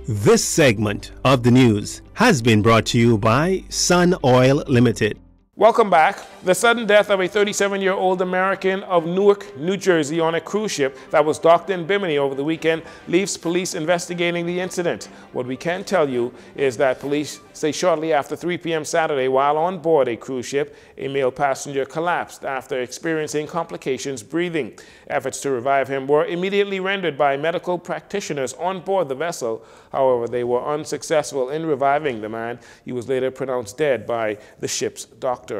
This segment of the news has been brought to you by Sun Oil Limited. Welcome back. The sudden death of a 37-year-old American of Newark, New Jersey on a cruise ship that was docked in Bimini over the weekend leaves police investigating the incident. What we can tell you is that police say shortly after 3 p.m. Saturday, while on board a cruise ship, a male passenger collapsed after experiencing complications breathing. Efforts to revive him were immediately rendered by medical practitioners on board the vessel. However, they were unsuccessful in reviving the man. He was later pronounced dead by the ship's doctor.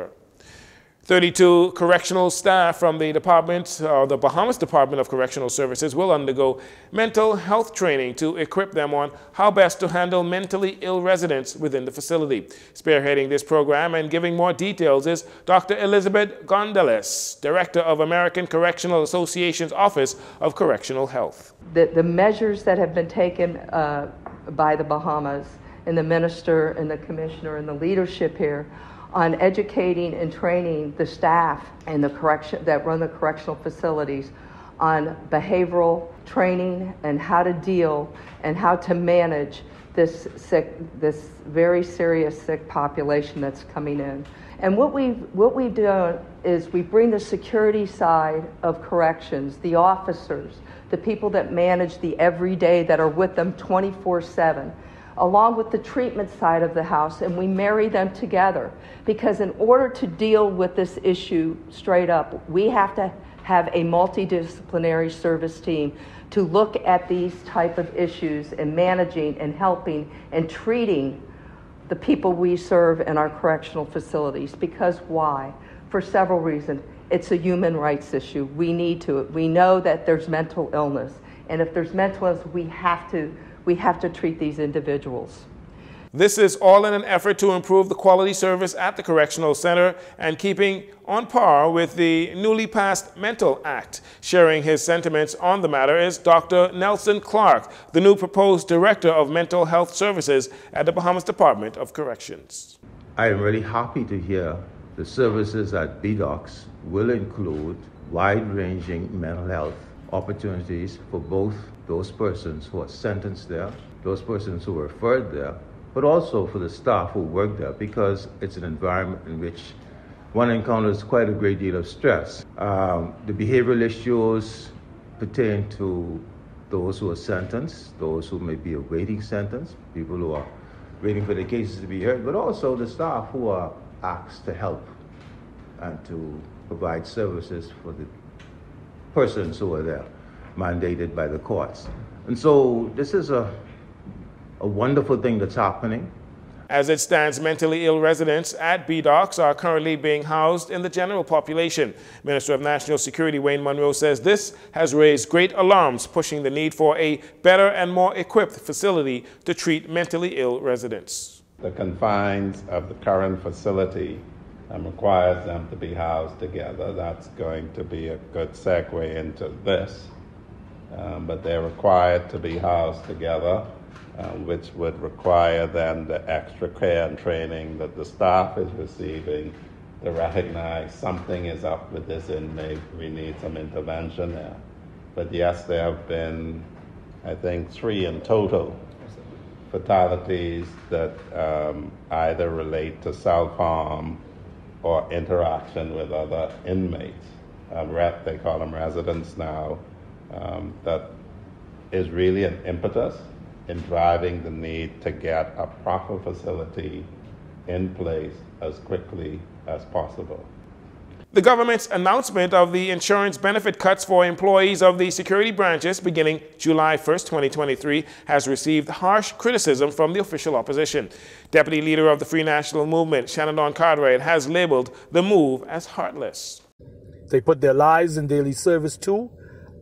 32 correctional staff from the Bahamas Department of Correctional Services will undergo mental health training to equip them on how best to handle mentally ill residents within the facility. Spearheading this program and giving more details is Dr. Elizabeth Gonzalez, Director of American Correctional Association's Office of Correctional Health. The measures that have been taken by the Bahamas and the minister and the commissioner and the leadership here on educating and training the staff and that run the correctional facilities on behavioral training and how to deal and how to manage this very serious sick population that's coming in. And what we've done is we bring the security side of corrections, the officers, the people that manage the everyday that are with them 24/7. Along with the treatment side of the house, and we marry them together because in order to deal with this issue straight up, we have to have a multidisciplinary service team to look at these type of issues and managing and helping and treating the people we serve in our correctional facilities. Because why? For several reasons. It's a human rights issue. We know that there's mental illness, and if there's mental illness, we have to treat these individuals. This is all in an effort to improve the quality service at the Correctional Center and keeping on par with the newly passed Mental Act. Sharing his sentiments on the matter is Dr. Nelson Clark, the new proposed Director of Mental Health Services at the Bahamas Department of Corrections. I am really happy to hear the services at BDOCS will include wide-ranging mental health opportunities for both those persons who are sentenced there, those persons who are referred there, but also for the staff who work there, because it's an environment in which one encounters quite a great deal of stress. The behavioral issues pertain to those who are sentenced, those who may be awaiting sentence, people who are waiting for their cases to be heard, but also the staff who are asked to help and to provide services for the persons who are there, mandated by the courts. And so this is a wonderful thing that's happening. As it stands, mentally ill residents at BDOCS are currently being housed in the general population. Minister of National Security Wayne Monroe says this has raised great alarms, pushing the need for a better and more equipped facility to treat mentally ill residents. The confines of the current facility requires them to be housed together. That's going to be a good segue into this. But they're required to be housed together, which would require then the extra care and training that the staff is receiving to recognize something is up with this inmate, we need some intervention there. But yes, there have been, I think, 3 in total fatalities that either relate to self-harm or interaction with other inmates. They call them residents now. That is really an impetus in driving the need to get a proper facility in place as quickly as possible. The government's announcement of the insurance benefit cuts for employees of the security branches beginning July 1st, 2023 has received harsh criticism from the official opposition. Deputy Leader of the Free National Movement, Shannon Cartwright, has labeled the move as heartless. They put their lives in daily service to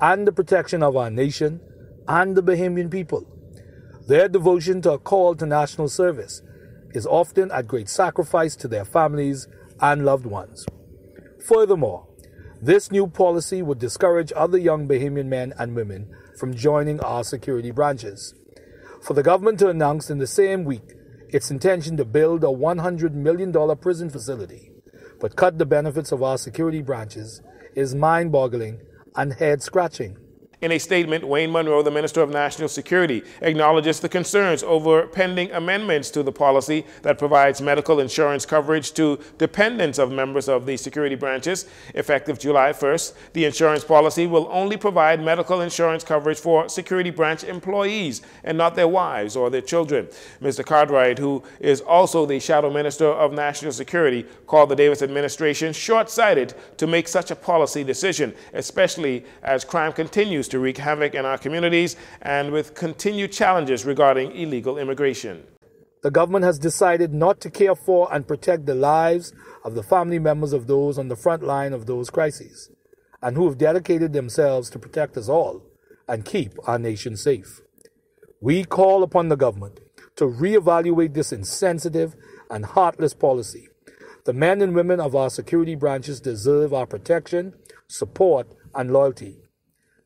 and the protection of our nation and the Bahamian people. Their devotion to a call to national service is often at great sacrifice to their families and loved ones. Furthermore, this new policy would discourage other young Bahamian men and women from joining our security branches. For the government to announce in the same week its intention to build a $100 million prison facility, but cut the benefits of our security branches, is mind-boggling and head-scratching. In a statement, Wayne Munro, the Minister of National Security, acknowledges the concerns over pending amendments to the policy that provides medical insurance coverage to dependents of members of the security branches. Effective July 1st, the insurance policy will only provide medical insurance coverage for security branch employees and not their wives or their children. Mr. Cartwright, who is also the Shadow Minister of National Security, called the Davis administration short-sighted to make such a policy decision, especially as crime continues to wreak havoc in our communities and with continued challenges regarding illegal immigration. The government has decided not to care for and protect the lives of the family members of those on the front line of those crises and who have dedicated themselves to protect us all and keep our nation safe. We call upon the government to reevaluate this insensitive and heartless policy. The men and women of our security branches deserve our protection, support, and loyalty.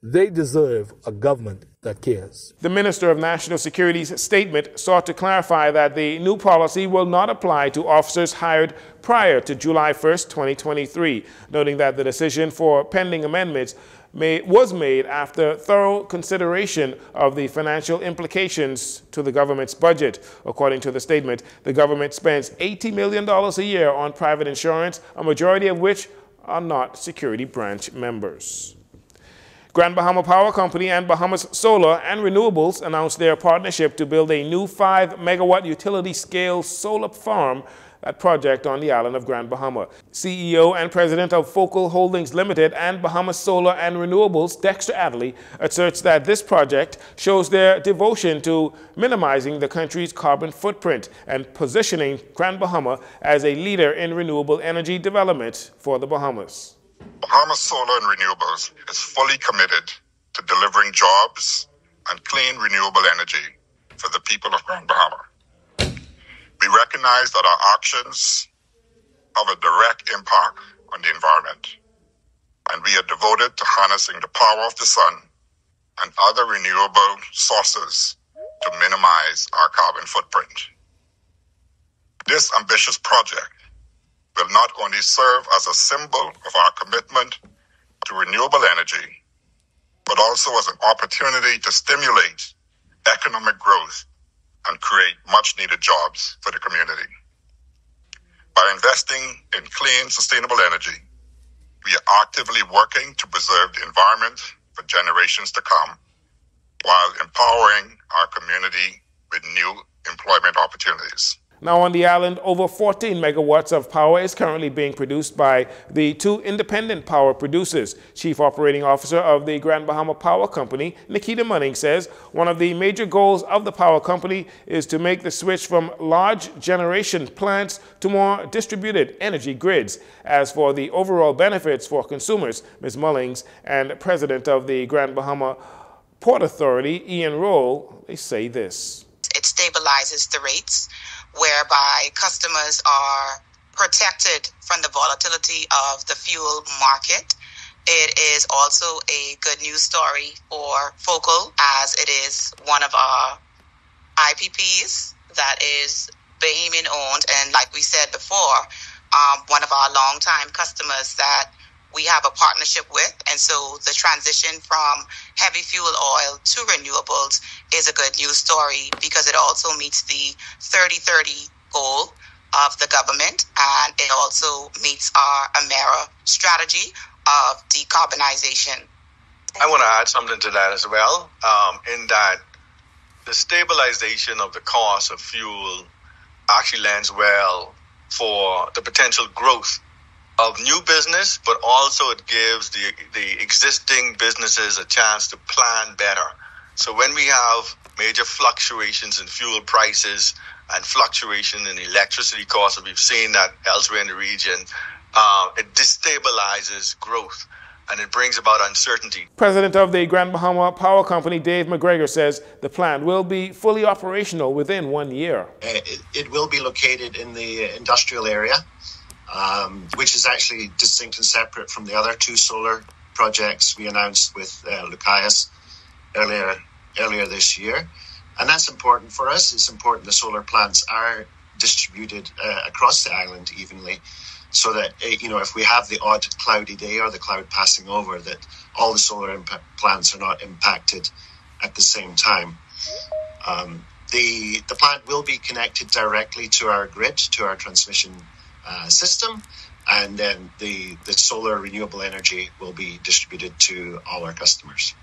They deserve a government that cares. The Minister of National Security's statement sought to clarify that the new policy will not apply to officers hired prior to July 1st, 2023, noting that the decision for pending amendments was made after thorough consideration of the financial implications to the government's budget. According to the statement, the government spends $80 million a year on private insurance, a majority of which are not security branch members. Grand Bahama Power Company and Bahamas Solar and Renewables announced their partnership to build a new 5-megawatt utility-scale solar farm. That project on the island of Grand Bahama. CEO and President of Focal Holdings Limited and Bahamas Solar and Renewables, Dexter Adderley, asserts that this project shows their devotion to minimizing the country's carbon footprint and positioning Grand Bahama as a leader in renewable energy development for the Bahamas. Bahamas Solar and Renewables is fully committed to delivering jobs and clean renewable energy for the people of Grand Bahama. We recognize that our actions have a direct impact on the environment, and we are devoted to harnessing the power of the sun and other renewable sources to minimize our carbon footprint. This ambitious project will not only serve as a symbol of our commitment to renewable energy, but also as an opportunity to stimulate economic growth and create much-needed jobs for the community. By investing in clean, sustainable energy, we are actively working to preserve the environment for generations to come, while empowering our community with new employment opportunities. Now on the island, over 14 megawatts of power is currently being produced by the two independent power producers. Chief Operating Officer of the Grand Bahama Power Company, Nikita Munning, says one of the major goals of the power company is to make the switch from large generation plants to more distributed energy grids. As for the overall benefits for consumers, Ms. Mullings and President of the Grand Bahama Port Authority, Ian Roll, they say this. It stabilizes the rates, whereby customers are protected from the volatility of the fuel market. It is also a good news story for Focal, as it is one of our IPPs that is Bahamian owned, and like we said before, one of our longtime customers that we have a partnership with. And so the transition from heavy fuel oil to renewables is a good news story, because it also meets the 30-30 goal of the government, and it also meets our AMERA strategy of decarbonization. I want to add something to that as well, in that the stabilization of the cost of fuel actually lends well for the potential growth of new business, but also it gives the existing businesses a chance to plan better. So when we have major fluctuations in fuel prices and fluctuation in electricity costs, and we've seen that elsewhere in the region, it destabilizes growth and it brings about uncertainty. President of the Grand Bahama Power Company, Dave McGregor, says the plant will be fully operational within 1 year. It will be located in the industrial area, which is actually distinct and separate from the other two solar projects we announced with Lucas earlier this year. And that's important for us. It's important the solar plants are distributed across the island evenly. so that, if we have the odd cloudy day or the cloud passing over, that all the solar plants are not impacted at the same time. The plant will be connected directly to our grid, to our transmission system, and then the solar renewable energy will be distributed to all our customers.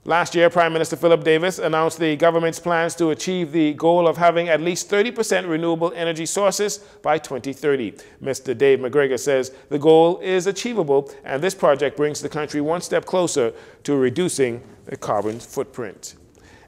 Last year, Prime Minister Philip Davis announced the government's plans to achieve the goal of having at least 30% renewable energy sources by 2030. Mr. Dave McGregor says the goal is achievable, and this project brings the country one step closer to reducing the carbon footprint.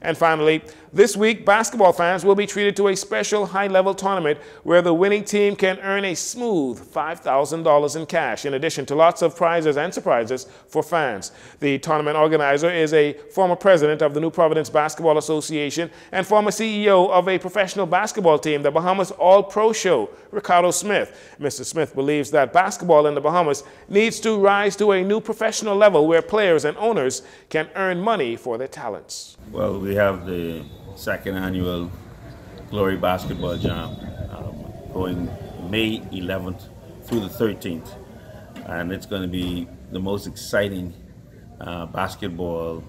And finally, this week, basketball fans will be treated to a special high-level tournament where the winning team can earn a smooth $5,000 in cash, in addition to lots of prizes and surprises for fans. The tournament organizer is a former president of the New Providence Basketball Association and former CEO of a professional basketball team, the Bahamas All-Pro Show, Ricardo Smith. Mr. Smith believes that basketball in the Bahamas needs to rise to a new professional level where players and owners can earn money for their talents. Well, we have the second annual Glory Basketball Jam going May 11th through the 13th, and it's going to be the most exciting basketball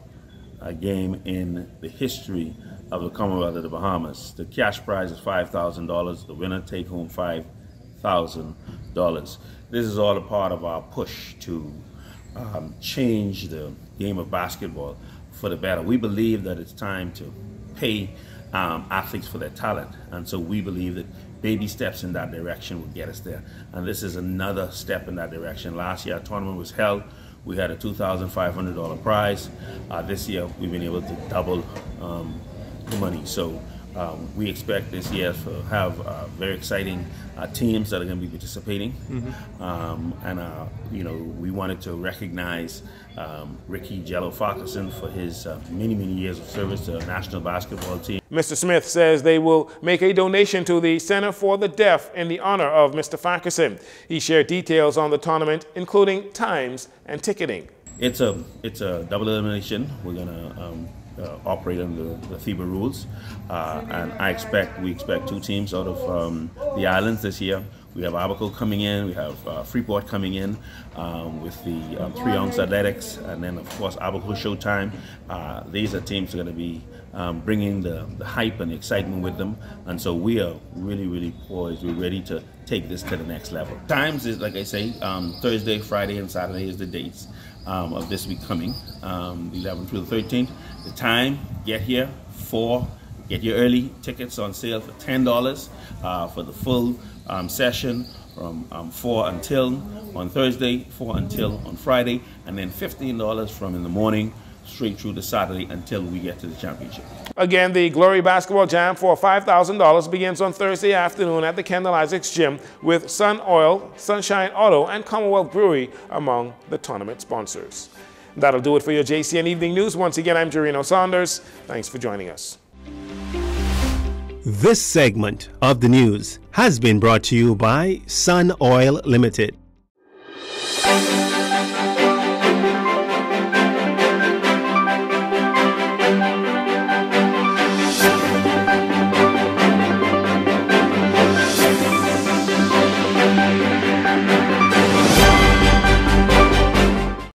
game in the history of the Commonwealth of the Bahamas. The cash prize is $5,000. The winner take home $5,000. This is all a part of our push to change the game of basketball for the better. We believe that it's time to pay athletes for their talent, and so we believe that baby steps in that direction will get us there, and this is another step in that direction. Last year, our tournament was held. We had a $2,500 prize. This year, we've been able to double the money. So we expect this year to have very exciting teams that are going to be participating. We wanted to recognize Ricky Jello Farquharson for his many years of service to the national basketball team. Mr. Smith says they will make a donation to the Center for the Deaf in the honor of Mr. Farquharson. He shared details on the tournament, including times and ticketing. It's a double elimination. We're going to operate under the FIBA rules, and we expect two teams out of the islands this year. We have Abaco coming in, we have Freeport coming in with the 3-ounce athletics, and then of course Abaco Showtime. These are teams that are going to be bringing the hype and the excitement with them, and so we are really poised. We're ready to take this to the next level. Times is, like I say, Thursday, Friday, and Saturday is the dates of this week coming, the 11th through the 13th. The time, get here early. Tickets on sale for $10 for the full session from 4 until on Thursday, 4 until on Friday, and then $15 from in the morning straight through to Saturday until we get to the championship. Again, the Glory Basketball Jam for $5,000 begins on Thursday afternoon at the Kendall Isaacs Gym with Sun Oil, Sunshine Auto, and Commonwealth Brewery among the tournament sponsors. That'll do it for your JCN Evening News. Once again, I'm Jarino Saunders. Thanks for joining us. This segment of the news has been brought to you by Sun Oil Limited.